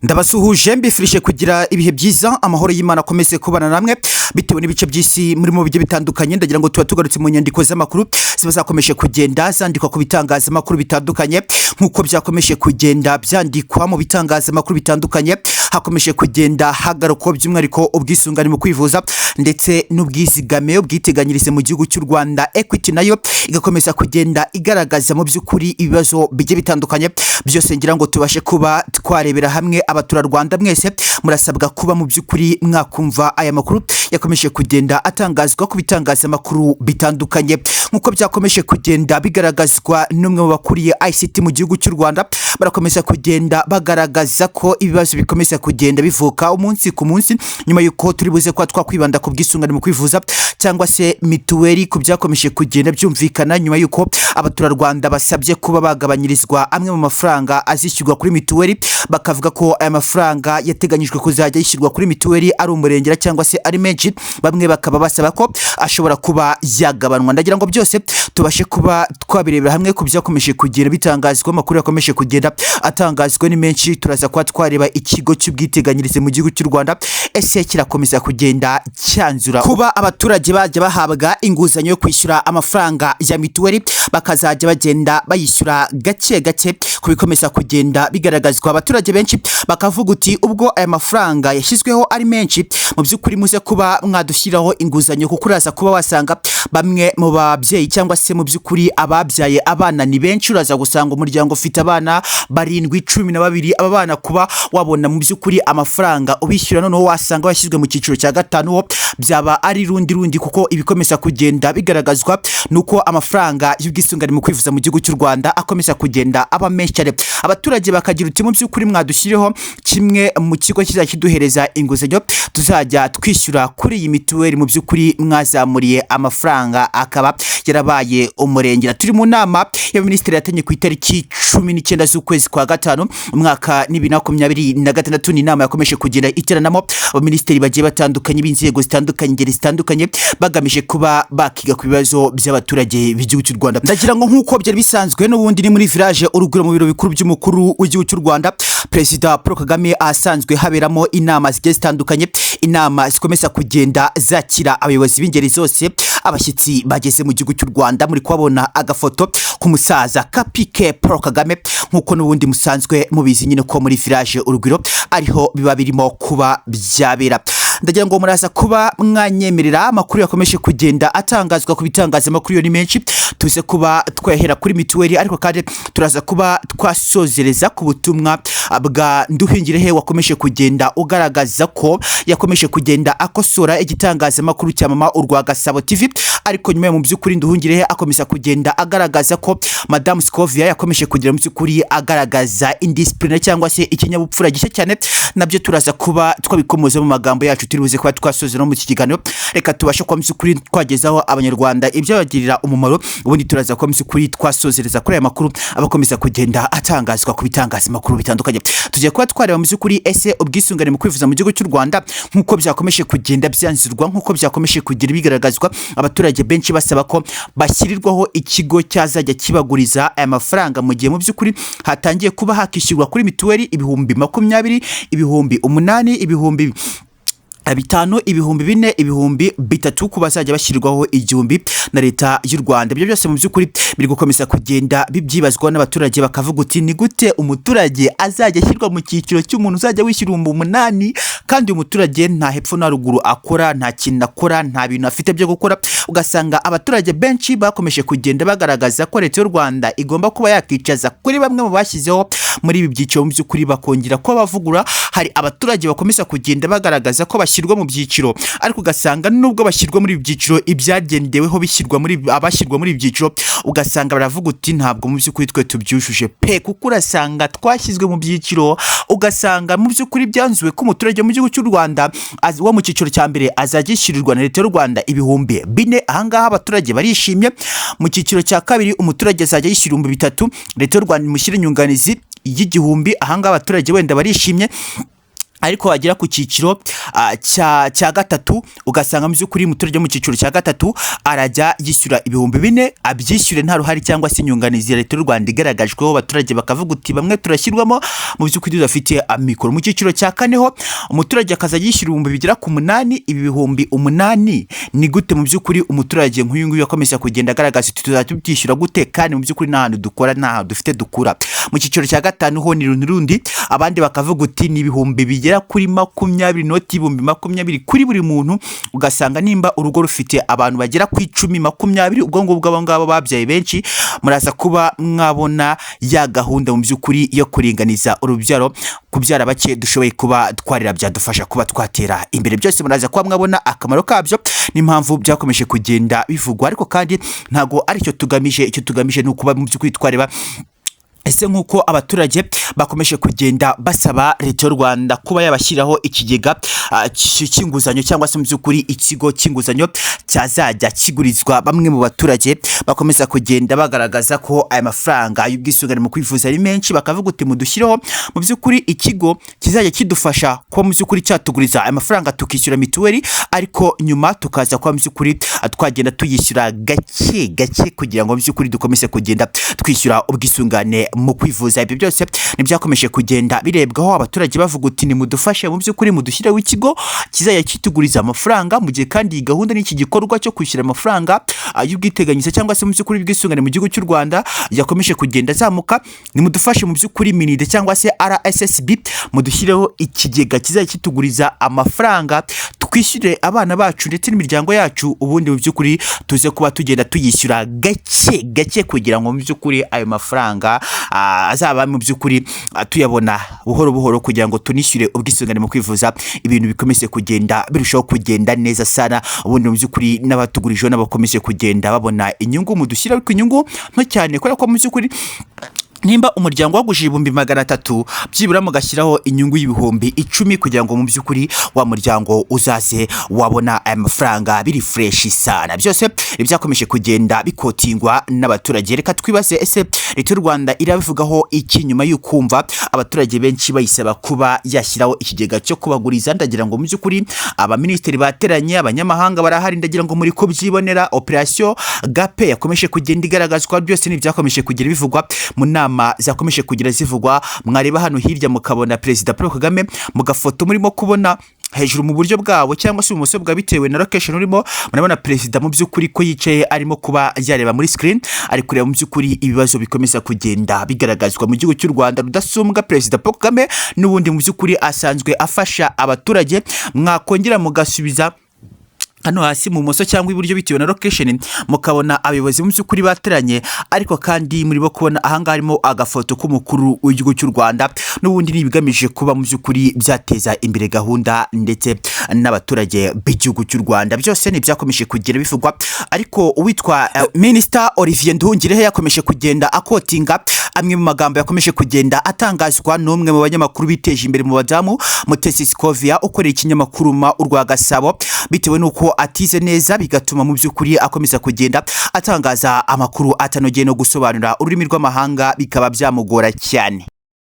Ndabasuhuje mbifurije kugira ibihe byiza amahoro y'Imana akomeze kubana namwe bitewe n'ibice by'isi muri mu bigiye bitandukanye. Ndagira ngo tuba tugarutse mu nyandiko z'amakuru ziba zakomeje kugenda zandikwa ku bitangazamakuru bitandukanye nk'uko byakomeje kugenda byandikwa mu bitangazamakuru bitandukanye. Hakomeje kugenda hagarukwa by'umwihariko ubwisungane mu kwivuza ndetse n'ubwizigame ubwiteganyirize mu gihugu cy'u Rwanda. Equity nayo igakomeza kugenda igaragaza mu by'ukuri ibibazo bigiye bitandukanye. Byose ngira ngo tubashe kuba twarebera hamwe. Abaturarwanda mwese murasabwa kuba mu by'ukuri mwakumva aya makuru yakomeje kugenda atangazwa ku bitangazamakuru bitandukanye nk'uko byakomeje kugenda bigaragazwa n'umwe mu bakuriye ICT mu gihugu cy'u Rwanda. Barakomeza kugenda bagaragaza ko ibibazo bikomeza kugenda bivuka umunsi ku munsi nyuma y'uko turi buze kuba twakwibanda ku bwisungane mu kwivuza cyangwa se mituweli, ku byakomeje kugenda byumvikana nyuma y'uko abaturarwanda basabye kuba bagabanyirizwa amwe mu mafaranga azishyurwa kuri mituweli. Bakavuga ko aya mafaranga yateganyijwe kuzajya yishyurwa kuri mituweli ari umurengera cyangwa se ari menshi, bamwe bakaba basaba ko ashobora kuba yagabanwa. Ndagira ngo byose tubashe kuba twabirebera hamwe ku byakomeje kugenda bitangazwa. Amakuru yakomeje kugenda atangazwa ni menshi, turaza kuba twareba ikigo cy'ubwiteganyirize mu gihugu cy'u Rwanda ese kirakomeza kugenda cyanzura kuba abaturage bajya bahabwa inguzanyo yo kwishyura amafaranga ya mituweli bakazajya bagenda bayishyura gake gake. Ku bikomeza kugenda bigaragazwa, abaturage benshi bakavuga uti ubwo aya mafaranga yashyizweho ari menshi, mu by'ukuri muze kuba mwadushyiraho inguzanyo, kuko uraza kuba wasanga bamwe mu babyeyi cyangwa se mu by'ukuri ababyaye abana ni benshi. Uraza gusanga umuryango ufite abana 7-12, aba bana kuba wabona mu by'ukuri amafaranga ubishyura noneho wasanga washyizwe mu cyiciro cya gatanu ho byaba ari rundi, kuko ibikomeza kugenda bigaragazwa nuko amafaranga y'ubwisungane mu kwivuza mu gihugu cy'u Rwanda akomeza kugenda aba menshi cyane. Abaturage bakagira uti mu by'ukuri mwadushyirireho kimwe mu kigo kizajya kiduhereza inguzanyo tuzajya twishyura kuri iyi mituweli, mu by'ukuri mwazamuriye amafaranga akaba yarabaye umurengera. Turi mu nama y'abaminisitiri yatenye ku itariki 19 z'ukwezi kwa gatanu umwaka 2026. Ni inama yakomeje kugenda iteranamo abaminisitiri bagiye batandukanye b'inzego zitandukanye, ingeri zitandukanye, bagamije kuba bakiga ku bibazo by'abaturage b'igihugu cy'u Rwanda. Ndagira ngo nk'uko byari bisanzwe n'ubundi ni muri village uruguro mu biro bikuru by'umukuru w'igihugu cy'u Rwanda Perezida Paul Kagame, ahasanzwe haberamo inama zigiye zitandukanye, inama zikomeza kugenda zakira abayobozi b'ingeri zose. Abashyitsi bageze mu gihugu cy'u Rwanda, muri kubona agafoto k'umusaza kapike Paul Kagame nk'uko n'ubundi musanzwe mubizi nyine ko muri village urugwiro ariho biba birimo kuba byabera. Ndagira ngo muraza kuba mwanyemerera amakuru yakomeje kugenda atangazwa ku bitangazamakuru yo ni menshi. Tuze kuba twahera kuri mituweli, ariko kandi turaza kuba twasozereza ku butumwa bwa Nduhingirehe wakomeje kugenda ugaragaza ko yakomeje kugenda akosora igitangazamakuru cya Mama Urwa Gasabo TV, ariko nyuma mu by'ukuri Nduhingirehe akomeza kugenda agaragaza ko Madame Scovia yakomeje kugira mu by'ukuri agaragaza indiscipline cyangwa se ikinyabupfura gishya cyane. Nabyo turaza kuba twabikomoza mu magambo yacu turibuze kuba twasozera mu kiganiro. Reka tubashe kwa by'ukuri twagezaho abanyarwanda ibyo bagirira umumaro, ubundi turaza kwa by'ukuri twasozereza kuri aya makuru abakomeza kugenda atangazwa ku bitangazamakuru bitandukanye. Tugiye kuba twareba mu by'ukuri ese ubwisungane mu kwivuza mu gihugu cy'u Rwanda nk'uko byakomeje kugenda byanzurwa, nk'uko byakomeje kugira bigaragazwa, abaturage benshi basaba ko bashyirirwaho ikigo cyazajya kibaguriza aya mafaranga mu gihe mu by'ukuri hatangiye kuba hakishyurwa kuri mituweli 20,20, 8,000, 5,000, 4,000, 3,000 ku bazajya bashyirirwaho 1,000 na leta y'u Rwanda. Ibyo byose mu by'ukuri biri gukomeza kugenda bibyibazwa n'abaturage, bakavuga uti ni gute umuturage azajya ashyirwa mu cyiciro cy'umuntu uzajya wishyura 8,000 kandi umuturage nta hepfo na ruguru akora, nta kintu akora, nta bintu afite byo gukora. Ugasanga abaturage benshi bakomeje kugenda bagaragaza ko leta y'u Rwanda igomba kuba yakicaza kuri bamwe mu bashyizeho muri ibi byiciro mu by'ukuri bakongera ko bavugura. Hari abaturage bakomeza kugenda bagaragaza ko bashyirwa mu byiciro, ariko ugasanga nubwo bashyirwa muri ibi byiciro ibyagendeweho bishyirwa muri abashyirwa muri ibi byiciro, ugasanga baravuga uti ntabwo mu by'ukuri twe tubyujuje pe, kuko urasanga twashyizwe mu byiciro, ugasanga mu by'ukuri byanzuwe ko umuturage mu gihugu cy'u Rwanda wo mu cyiciro cya mbere azajya yishyurirwa na leta y'u Rwanda 4,000. Ahangaha abaturage barishimye. Mu cyiciro cya kabiri umuturage azajya yishyura 3,000, leta y'u Rwanda imushyira inyunganizi y'1,000. Ahangaha abaturage wenda barishimye. ariko wagera ku cyiciro cya gatatu ugasanga mu by'ukuri umuturage mu cyiciro cya gatatu arajya yishyura ibihumbi 4 abyishyure nta ruhari cyangwa se inyunganizi ya leta y'u Rwanda igaragajweho, abaturage bakavuga uti bamwe turashyirwamo mu by'ukuri tudafite amikoro. Mu cyiciro cya kane ho umuturage akaza yishyura ibihumbi bigera ku 8, ibi bihumbi 8 ni gute mu by'ukuri umuturage nk'uyu nguyu akomeza kugenda agaragaza uti tuzabyishyura gute kandi mu by'ukuri nta hantu dukora nta hantu dufite dukura. Mu cyiciro cya gatanu ho ni rundi abandi bakavuga uti ni ibihumbi bigera kuri 20, noti ibihumbi 20 kuri buri muntu, ugasanga nimba urugo rufite abantu bagera ku 10, 20, ubwo ngubwo abo ngabo babyaye benshi muraza kuba mwabona ya gahunda mu by'ukuri yo kuringaniza urubyaro, kubyara bake dushoboye kuba twarira byadufasha kuba twatera imbere. Byose muraza kuba mwabona akamaro kabyo n'impamvu byakomeje kugenda bivugwa, ariko kandi ntago ari cyo tugamije. Icyo tugamije ni ukuba mu by'ukuri twareba ese nk'uko abaturage bakomeje kugenda basaba leta y'u Rwanda kuba yabashyiraho ikigega cy'inguzanyo cyangwa se mu by'ukuri ikigo cy'inguzanyo cyazajya kigurizwa bamwe mu baturage bakomeza kugenda bagaragaza ko aya mafaranga y'ubwisungane mu kwivuza ari menshi, bakavuga uti mudushyireho mu by'ukuri ikigo kizajya kidufasha kuba mu by'ukuri cyatuguriza aya mafaranga tukishyura mituweli, ariko nyuma tukaza kuba mu by'ukuri twagenda tuyishyura gake gake kugira ngo mu by'ukuri dukomeze kugenda twishyura ubwisungane mu kwivuza. Ibyo byose nibyakomeje kugenda birebwaho, abaturage bavuga uti ni mudufashe mu by'ukuri mudushyireho ikigo kizajya kituguriza amafaranga, mu gihe kandi iyi gahunda n'iki gikorwa cyo kwishyura amafaranga y'ubwiteganyirize cyangwa se mu by'ukuri ubwisungane mu gihugu cy'u Rwanda yakomeje kugenda zamuka. Ni mudufashe mu by'ukuri minide cyangwa se RSSB mudushyireho ikigega kizajya kituguriza amafaranga twishyure abana bacu ndetse n'imiryango yacu, ubundi mu by'ukuri tuze kuba tugenda tuyishyura gake gake kugira ngo mu by'ukuri ayo mafaranga azaba mu by'ukuri tuyabona buhoro buhoro kugira ngo tunishyure ubwisungane mu kwivuza, ibintu bikomeze kugenda birushaho kugenda neza sana, ubundi mu by'ukuri n'abatugurijeho n'abakomeje kugenda babona inyungu mudushyira, ariko inyungu nto cyane kubera ko mu by'ukuri nimba umuryango wagujije ibihumbi 300 byibura mugashyiraho inyungu y'ibihumbi 10 kugira ngo mu by'ukuri wa muryango uzaze wabona aya mafaranga biri fresh sana. Byose ibyakomeje kugenda bikotingwa n'abaturage. Reka twibaze ese leta y'u Rwanda irabivugaho iki nyuma y'ukumva abaturage benshi bayisaba kuba yashyiraho ikigega cyo kubaguriza? Ndagira ngo mu by'ukuri abaministeri bateranye, abanyamahanga barahari, ndagira ngo muri ko byibonera operation gape yakomeje kugenda igaragazwa. Byose nibyakomeje kugira bivugwa mu zakomeje kugira zivugwa. Mwareba hano hirya mukabona Perezida Paul Kagame mu gafoto murimo kubona hejuru mu buryo bwabo cyangwa se ubumoso bwa bitewe na location urimo, murabona Perezida mu by'ukuri ko yicaye arimo kuba yareba muri screen, ari kureba mu by'ukuri ibibazo bikomeza kugenda bigaragazwa mu gihugu cy'u Rwanda rudasumbwa. Perezida Paul Kagame n'ubundi mu by'ukuri asanzwe afasha abaturage, mwakongera mugasubiza hano hasi mu moso cyangwa iburyo bitewe na location mukabona abayobozi mu by'ukuri bateranye, ariko kandi muri bo kubona ahanga harimo agafoto k'umukuru w'igihugu cy'u Rwanda, n'ubundi nibigamije kuba mu by'ukuri byateza imbere gahunda ndetse n'abaturage b'igihugu cy'u Rwanda. Byose nibyakomeje kugira bivugwa, ariko uwitwa Minister Olivier Nduhungirehe yakomeje kugenda akotinga amwe mu magambo yakomeje kugenda atangazwa n'umwe mu banyamakuru biteje imbere mu badamu, Mutesi Scovia ukorera ikinyamakuru urwa Gasabo, bitewe nuko atize neza bigatuma mu by'ukuri akomeza kugenda atangaza amakuru atanogeye no gusobanura ururimi rw'amahanga bikaba byamugora cyane.